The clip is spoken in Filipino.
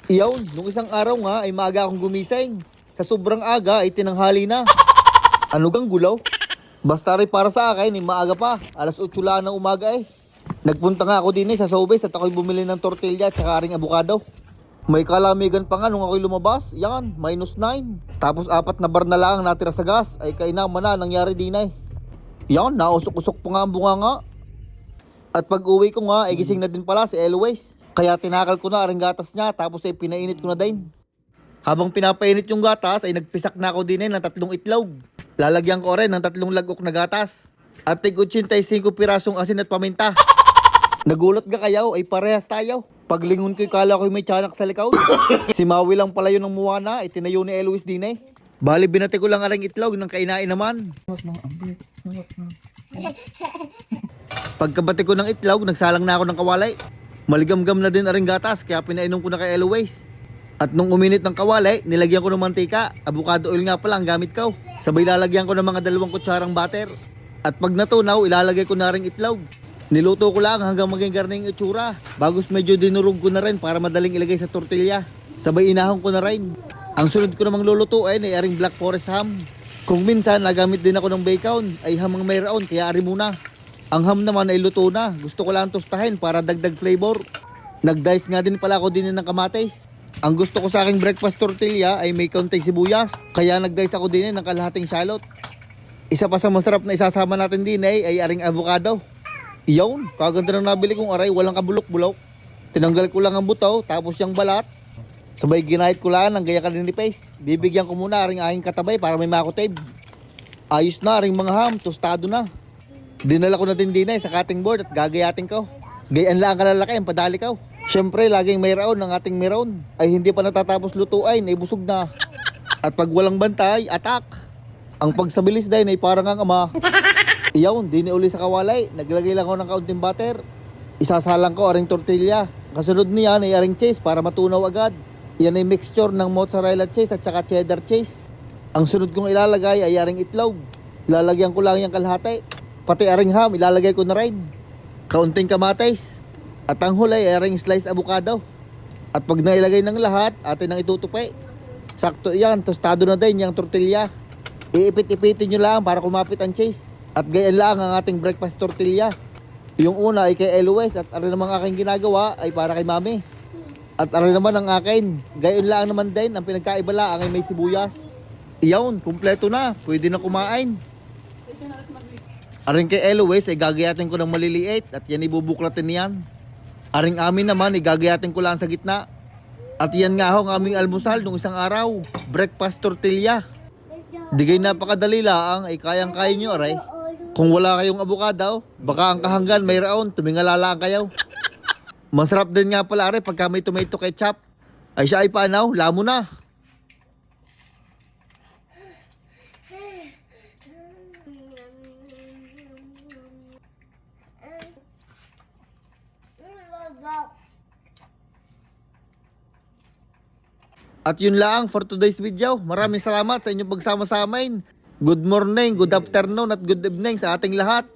Iyon, nung isang araw nga ay maaga akong gumising. Sa sobrang aga ay tinanghali na. Ano gang gulaw? Basta rin para sa akin ay maaga pa. Alas 8 lang ng umaga eh. Nagpunta nga ako din sa Sobeys at ako'y bumili ng tortilla at saka ring abukado. May kalamigan pa nga nung ako'y lumabas. Yan, -9. Tapos 4 na bar na lang natira sa gas. Ay kainaman na nangyari din eh. Yan, nausok-usok pa nga ang bunga nga. At pag uwi ko nga ay gising na din pala si Eloise. Kaya tinakal ko na ang gatas niya tapos ay pinainit ko na din. Habang pinapainit yung gatas ay nagpisak na ako din ng 3 itlog. Lalagyan ko rin ng 3 lagok na gatas. At tig 85 pirasong asin at paminta. Nagulat ga kayaw ay parehas tayo. Paglingon ko kala ko may tiyanak sa likaw. Si Maui lang pala yun ng muwana ay tinayo ni Eloise din eh. Bali binati ko lang aring itlog ng kainain naman. Pagkabati ko ng itlog nagsalang na ako ng kawalay. Maligamgam na din aring gatas kaya pinainom ko na kay Eloise. At nung uminit ng kawalay, nilagyan ko ng mantika. Avocado oil nga pala ang gamit ko. Sabay lalagyan ko ng mga 2 kutsarang butter. At pag natunaw, ilalagay ko na ring itlog. Niluto ko lang hanggang maging garning itsura. Bagos medyo dinurog ko na rin para madaling ilagay sa tortilla. Sabay inahon ko na rin. Ang sunod ko namang lulutuin ay aring black forest ham. Kung minsan nagamit din ako ng bacon, ay hamang mayroon kaya ari muna. Ang ham naman ay luto na. Gusto ko lang tostahin para dagdag flavor. Nag-dice nga din pala ako din ng kamatis. Ang gusto ko sa aking breakfast tortilla ay may kaunting sibuyas. Kaya nag-dice ako din ng kalahating shallot. Isa pa sa masarap na isasama natin din ay aring avocado. Iyon, kaganda ng nabili kong aray, walang kabulok-bulok. Tinanggal ko lang ang buto, tapos yung balat. Sabay ginahit ko lang ng gaya kanini paste. Bibigyan ko muna aring aking katabay para may makutib. Ayos na aring mga ham, tostado na. Dinala ko na din sa cutting board at gagayatin ko. Gayaan lang kalalaki ang padali ko. Siyempre, laging mayroon ng ating meron. Ay hindi pa natatapos lutuin, ay busog na. At pag walang bantay, atak. Ang pagsabilis din ay parang ang ama. Iyon, di ni uli sa kawalay. Naglagay lang ako ng kaunting butter. Isasalang ko aring tortilla. Kasunod niyan ay aring cheese para matunaw agad. Yan ay mixture ng mozzarella cheese at saka cheddar cheese. Ang sunod kong ilalagay ay aring itlog. Lalagyan ko lang yung kalahati. Pati aring ham, ilalagay ko na rin. Kaunting kamatis. At ang huli ay aring slice avocado. At pag nailagay ng lahat, atin ang itutupi. Sakto yan, tostado na din yung tortilla. Iipit-ipitin nyo lang para kumapit ang cheese. At gayan lang ang ating breakfast tortilla. Yung una ay kay Eloise at arin naman aking ginagawa ay para kay Mami. At arin naman ang akin. Gayon lang naman din ang pinagkaiba lang ay may sibuyas. Iyon, kumpleto na. Pwede na kumain. Aring kay Eloise ay gagayatin ko ng maliliit at yan ibubuklatin niyan. Aring amin naman ay gagayatin ko lang sa gitna. At yan nga ho ang aming almusal nung isang araw. Breakfast tortilla. Digay napakadali lang ay kayang-kaya nyo aray. Kung wala kayong abukado, baka ang kahanggan mayroon, tumingala lang kayo. Masarap din nga pala aray pagka may tomato ketchup. Ay siya ay paanaw, lamo na. At yun lang for today's video. Maraming salamat sa inyong pagsama sa amin. Good morning, good afternoon at good evening sa ating lahat.